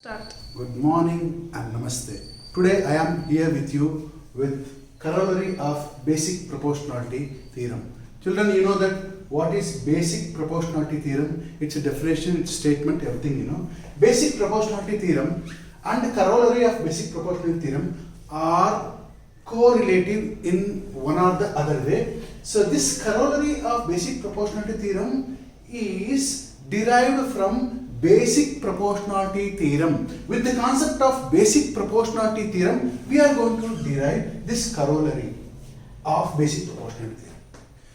Start. Good morning and namaste. Today I am here with you with corollary of basic proportionality theorem. Children, you know that what is basic proportionality theorem? It's a definition, it's statement, everything you know. Basic proportionality theorem and corollary of basic proportionality theorem are correlative in one or the other way. So this corollary of basic proportionality theorem is derived from basic proportionality theorem. With the concept of basic proportionality theorem, we are going to derive this corollary of basic proportionality theorem.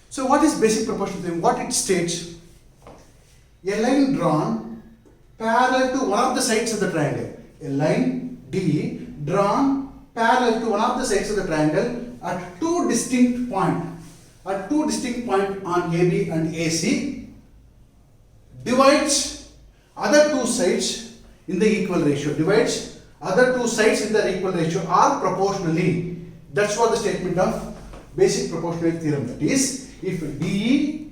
So what is basic proportionality theorem? What it states? A line drawn parallel to one of the sides of the triangle. A line D drawn parallel to one of the sides of the triangle at two distinct points. At two distinct points on AB and AC divides other two sides in the equal ratio. Divides other two sides in the equal ratio or proportionally. That's what the statement of basic proportionality theorem. That is, if DE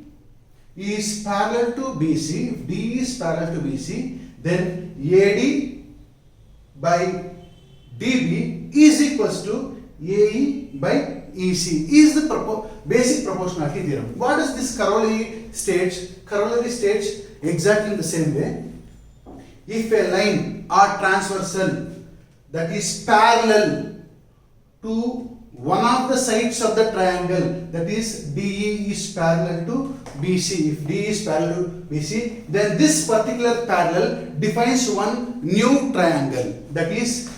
is parallel to BC, if DE is parallel to BC, then AD by DB is equals to AE by EC is the basic proportionality theorem. What does this corollary states? Corollary states exactly in the same way. If a line or transversal that is parallel to one of the sides of the triangle, that is DE is parallel to BC, if DE is parallel to BC, then this particular parallel defines one new triangle, that is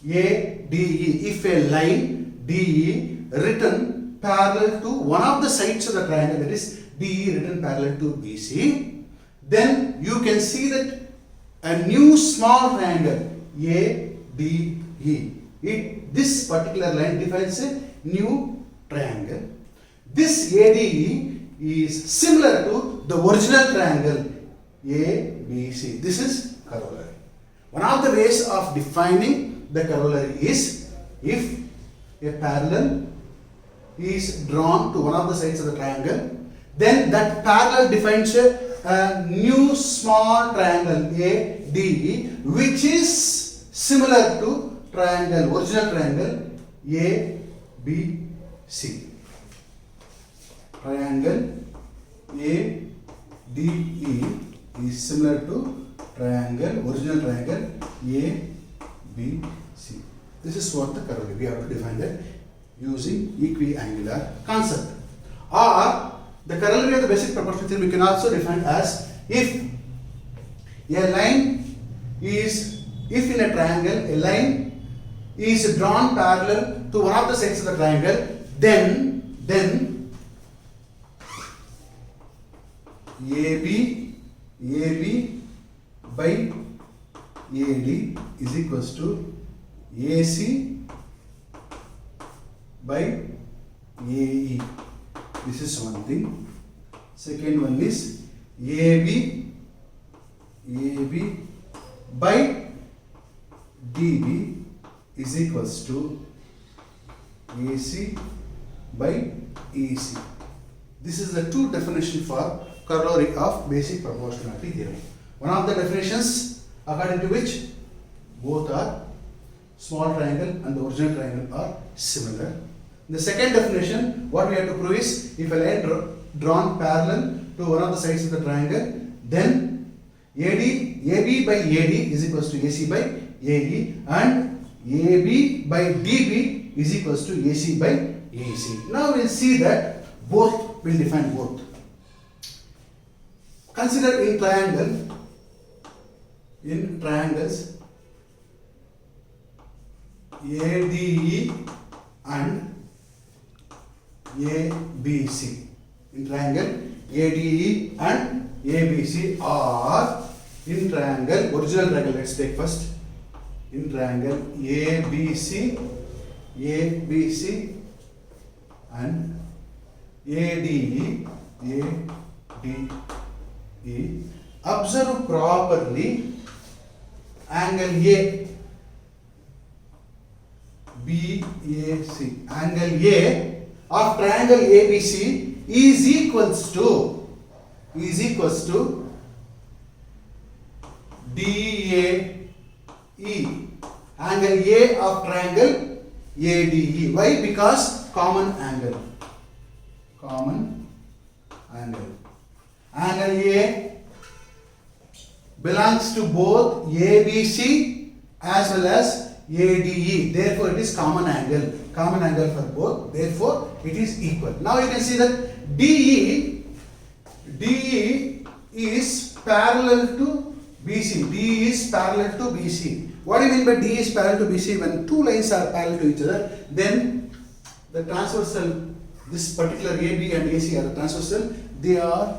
ADE. If a line DE written parallel to one of the sides of the triangle, that is DE written parallel to BC, then you can see that a new small triangle ADE. This particular line defines a new triangle. This ADE is similar to the original triangle ABC. This is corollary. One of the ways of defining the corollary is if a parallel is drawn to one of the sides of the triangle, then that parallel defines a new small triangle ADE, which is similar to triangle, original triangle ABC. Triangle ADE is similar to triangle, original triangle ABC. This is what the corollary. We have to define that using equiangular concept. Or the corollary of the basic proportionality theorem we can also define as if a line is, if in a triangle a line is drawn parallel to one of the sides of the triangle, then AB by AD is equals to AC by AE. This is one thing. Second one is AB by DB is equals to AC by EC. This is the two definition for corollary of basic proportionality theorem. One of the definitions according to which both are small triangle and the original triangle are similar. The second definition, what we have to prove is if a line drawn parallel to one of the sides of the triangle, then AB by AD is equals to AC by AE and AB by DB is equals to AC by AC. Now we will see that both will define both. Consider in triangles ADE and ABC. In triangle ADE and ABC are in triangle, original triangle, let's take first. In triangle ABC and ADE. Observe properly angle A BAC. Angle A of triangle ABC is equals to DA E. Angle A of triangle ADE. Why? Because common angle. Common angle. Angle A belongs to both ABC as well as ADE. Therefore, it is common angle. Common angle for both. Therefore, it is equal. Now you can see that DE is parallel to BC. DE is parallel to BC. What do you mean by DE is parallel to BC? When two lines are parallel to each other, then the transversal, this particular AB and AC are the transversal, they are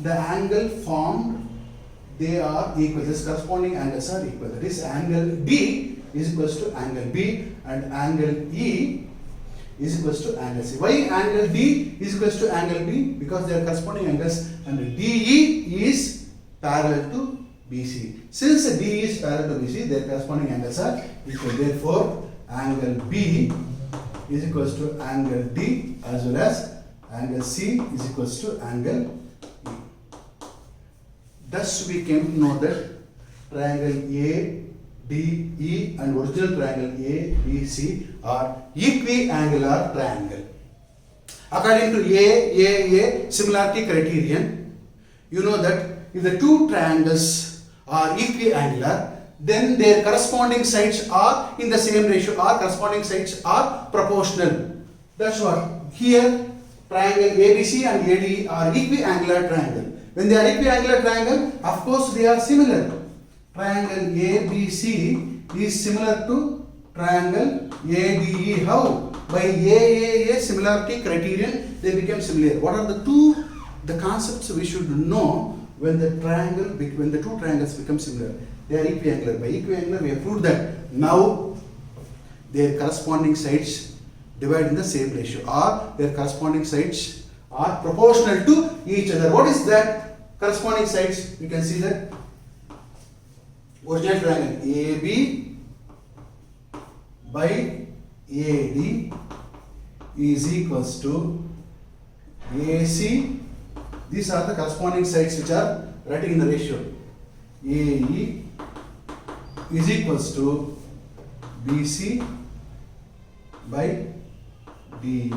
the angle formed, they are equal. This corresponding angles are equal. That is, angle D is equals to angle B and angle E is equals to angle C. Why angle D is equals to angle B? Because they are corresponding angles and DE is parallel to BC. Since D is parallel to BC, their corresponding angles are equal. Therefore, angle B is equals to angle D as well as angle C is equals to angle E. Thus, we came to know that triangle ADE and original triangle ABC are equiangular triangle. According to AAA similarity criterion, you know that if the two triangles are equiangular, then their corresponding sides are in the same ratio, or corresponding sides are proportional. That's what. Here, triangle ABC and ADE are equiangular triangle. When they are equiangular triangle, of course they are similar. Triangle ABC is similar to triangle ADE. How? By AAA similarity criterion, they become similar. What are the concepts we should know when the two triangles become similar? They are equiangular. By equiangular, we have proved that now their corresponding sides divide in the same ratio, or their corresponding sides are proportional to each other. What is that? Corresponding sides, you can see that original triangle AB by AD is equals to AC. These are the corresponding sides which are writing in the ratio. AE is equals to BC by DE.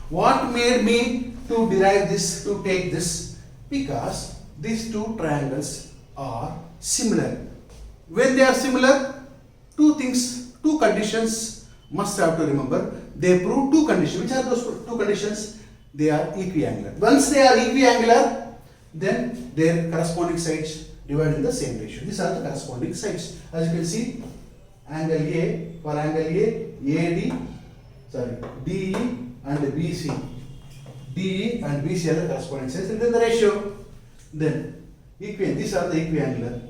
What made me to derive this, to take this? Because these two triangles are similar. When they are similar, two conditions must have to remember. They prove two conditions. Which are those two conditions? They are equiangular. Once they are equiangular, then their corresponding sides divide in the same ratio. These are the corresponding sides. As you can see, angle A, for angle A, DE and BC. DE and BC are the corresponding sides, and then the ratio. Then these are the equiangular.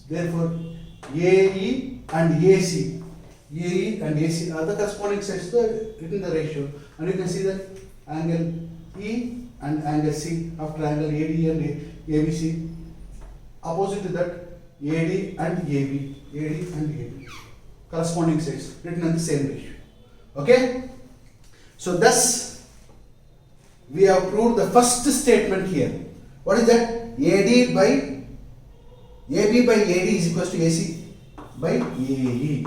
Therefore, AE and AC are the corresponding sides written the ratio, and you can see that angle E and angle C of triangle AD and ABC. Opposite to that, AD and AB, corresponding sides written on the same ratio. Okay? So thus we have proved the first statement here. What is that? AB by AD is equals to AC by AE.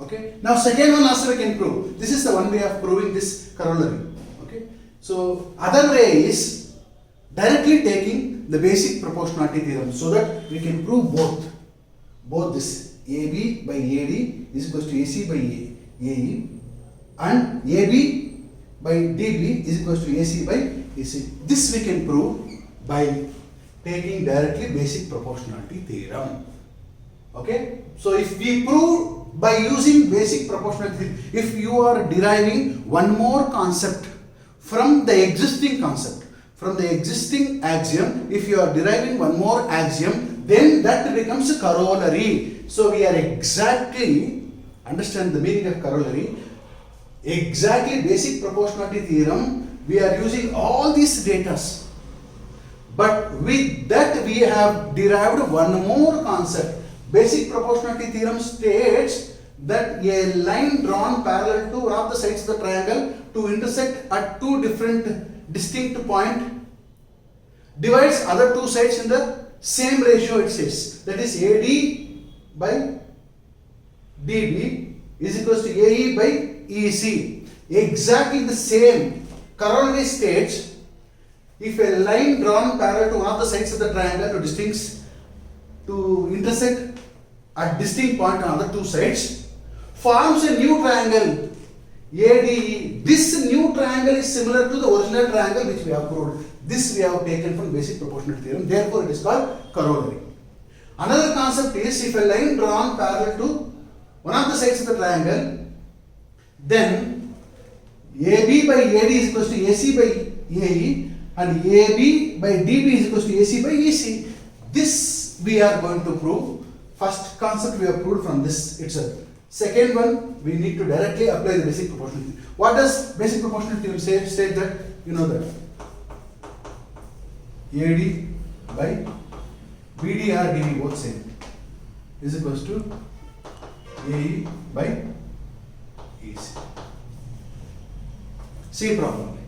Okay? Now second one also we can prove. This is the one way of proving this corollary. Okay? So other way is directly taking the basic proportionality theorem, so that we can prove both this AB by AD is equals to AC by AE and AB by DB is equals to AC by AC. This we can prove by taking directly basic proportionality theorem. Okay? So if we prove by using basic proportionality theorem, if you are deriving one more concept from the existing concept, from the existing axiom, if you are deriving one more axiom, then that becomes a corollary. So we are exactly, understand the meaning of corollary, exactly basic proportionality theorem, we are using all these data. But with that we have derived one more concept. Basic proportionality theorem states that a line drawn parallel to one of the sides of the triangle to intersect at two different distinct points divides other two sides in the same ratio it says, that is AD by DB is equals to AE by EC. Exactly the same corollary states, if a line drawn parallel to one of the sides of the triangle to intersect at distinct point on other two sides forms a new triangle ADE. This new triangle is similar to the original triangle which we have proved. This we have taken from basic proportionality theorem. Therefore, it is called corollary. Another concept is, if a line drawn parallel to one of the sides of the triangle, then AB by AD is equals to AC by AE and AB by DB is equals to AC by EC. This we are going to prove. First concept we have proved from this itself. Second one, we need to directly apply the basic proportionality. What does basic proportionality theorem say? State that, you know that AD by BD or DB both same is equals to AE by EC. See properly.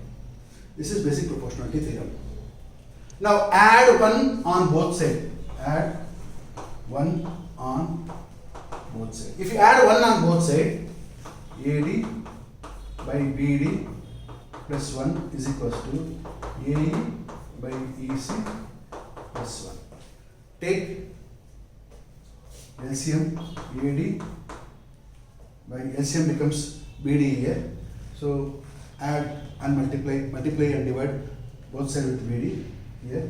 This is basic proportionality theorem. Now add 1 on both sides. Add 1 on both sides. If you add 1 on both sides, AD by BD plus 1 is equals to AE by EC plus 1. Take LCM AD by LCM becomes BD here. So add and multiply and divide both sides with BD here.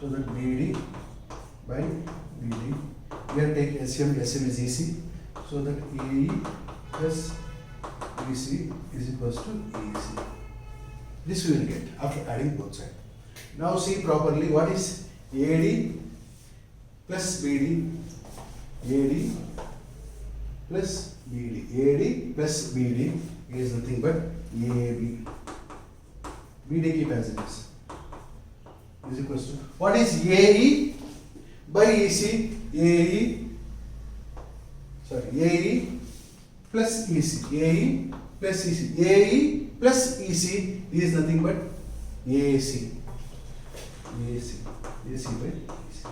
So that BD by BD. Here take LCM is EC. So that AE plus EC is equals to EC. This we will get after adding both sides. Now see properly what is AD plus BD. AD plus BD. AD plus BD is nothing but AB. BD keep as it is equals to, what is AE by EC? AE plus EC. AE plus EC. AE plus EC is nothing but AC. AC by EC.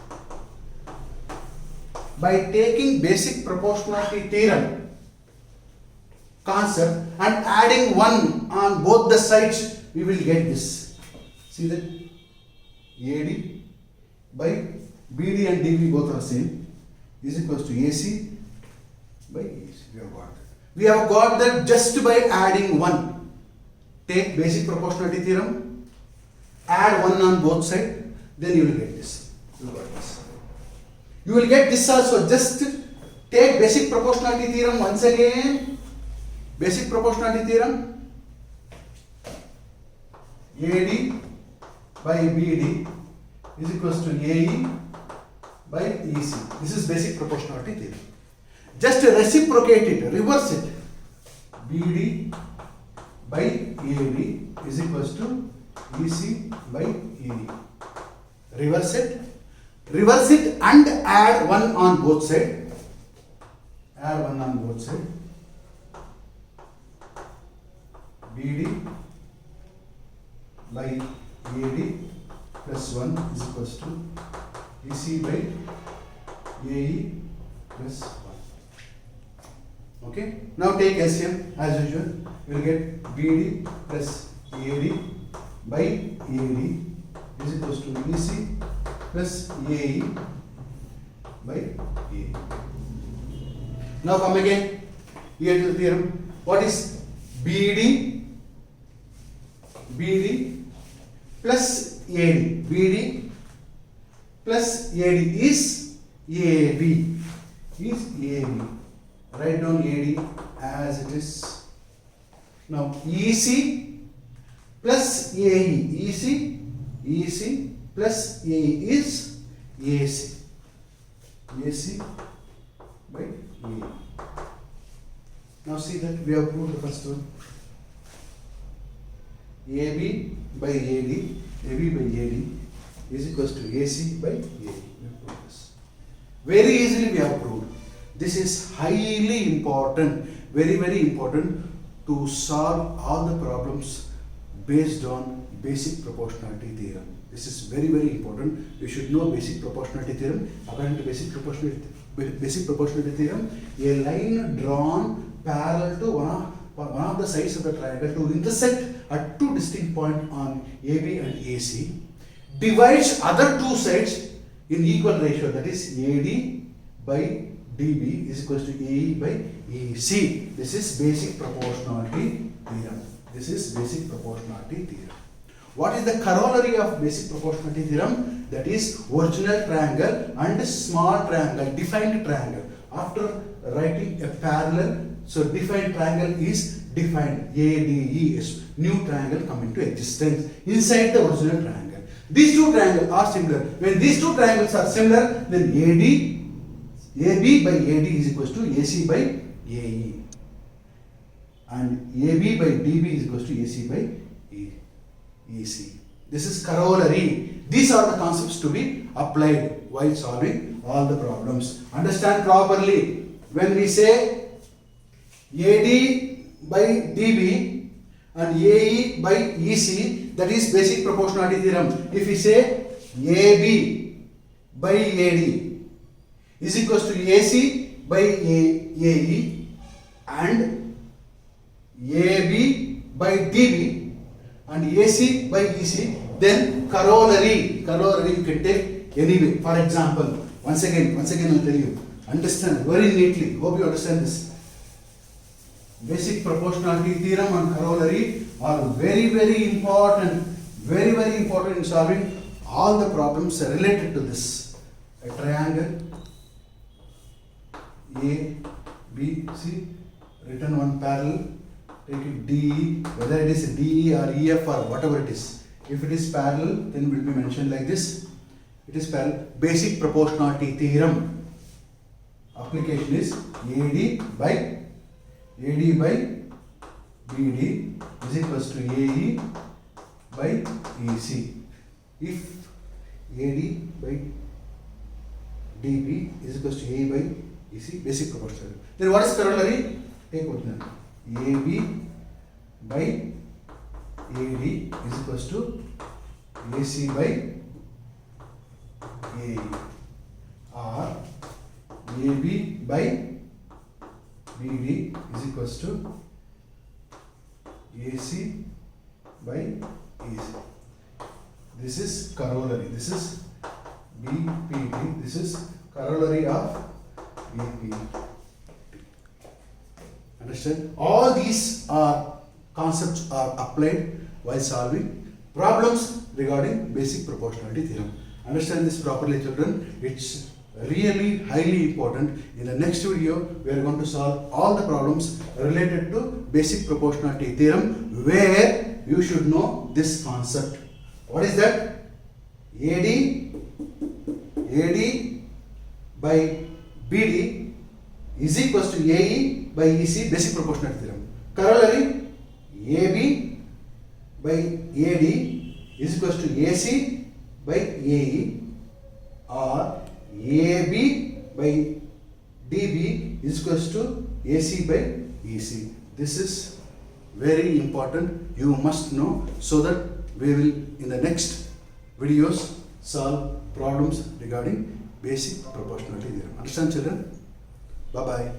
By taking basic proportionality theorem concept and adding 1 on both the sides, we will get this. See that AD by BD and DB both are same is equals to AC by EC. We have got that just by adding 1. Take basic proportionality theorem, add 1 on both sides, then you will get this. You will get this also. Just take basic proportionality theorem once again. Basic proportionality theorem, AD by BD is equals to AE by EC. This is basic proportionality theorem. Just reciprocate it, reverse it. BD by AD is equals to EC by AD. Reverse it and add 1 on both sides. Add 1 on both sides. BD by AD plus 1 is equals to EC by AE plus 1. Okay. Now take LCM as usual. You will get BD plus AD by AD is equals to EC plus AE by AE. Now come again here to the theorem. What is BD plus AD? BD plus AD is AB. Write down AD as it is. Now EC plus AE. EC plus AE is AC. AC by AE. Now see that we have proved the first one. AB by AD is equals to AC by AD. We have proved this. Very easily we have proved. This is highly important, very important to solve all the problems based on basic proportionality theorem. This is very, very important. You should know basic proportionality theorem. According to basic proportionality theorem, a line drawn parallel to one of the sides of the triangle to intersect at two distinct points on AB and AC divides other two sides in equal ratio, that is AD by DB is equals to AE by EC. This is basic proportionality theorem. This is basic proportionality theorem. What is the corollary of basic proportionality theorem? That is original triangle and small triangle, defined triangle. After writing a parallel, so defined triangle is defined, ADE, new triangle come into existence inside the original triangle. These two triangles are similar. When these two triangles are similar, then AB by AD is equals to AC by AE, and AB by DB is equals to AC by EC. This is corollary. These are the concepts to be applied while solving all the problems. Understand properly. When we say AD by DB and AE by EC, that is basic proportionality theorem. If we say AB by AD is equals to AC by AE and AB by DB and AC by EC, then corollary you can take anyway. For example, once again I'll tell you, understand very neatly, hope you understand this. Basic proportionality theorem and corollary are very, very important in solving all the problems related to this. A triangle A, B, C, written one parallel, take it DE, whether it is DE or EF or whatever it is. If it is parallel, then will be mentioned like this. It is parallel. Basic proportionality theorem. Application is AD by BD is equals to AE by EC. If AD by DB is equals to AE by EC, basic proportionality. Then what is corollary? Take original. AB by AD is equals to AC by AE, or AB by BD is equals to AC by EC. This is corollary. This is BPD. This is corollary of BPD. Understand? All these concepts are applied while solving problems regarding basic proportionality theorem. Understand this properly, children. It's really highly important. In the next video, we are going to solve all the problems related to basic proportionality theorem, where you should know this concept. What is that? AD by BD is equals to AE by EC, basic proportionality theorem. Corollary, AB by AD is equals to AC by AE, or AB by DB is equals to AC by EC. This is very important. You must know, so that we will in the next videos solve problems regarding basic proportionality theorem. Understand, children? Bye bye.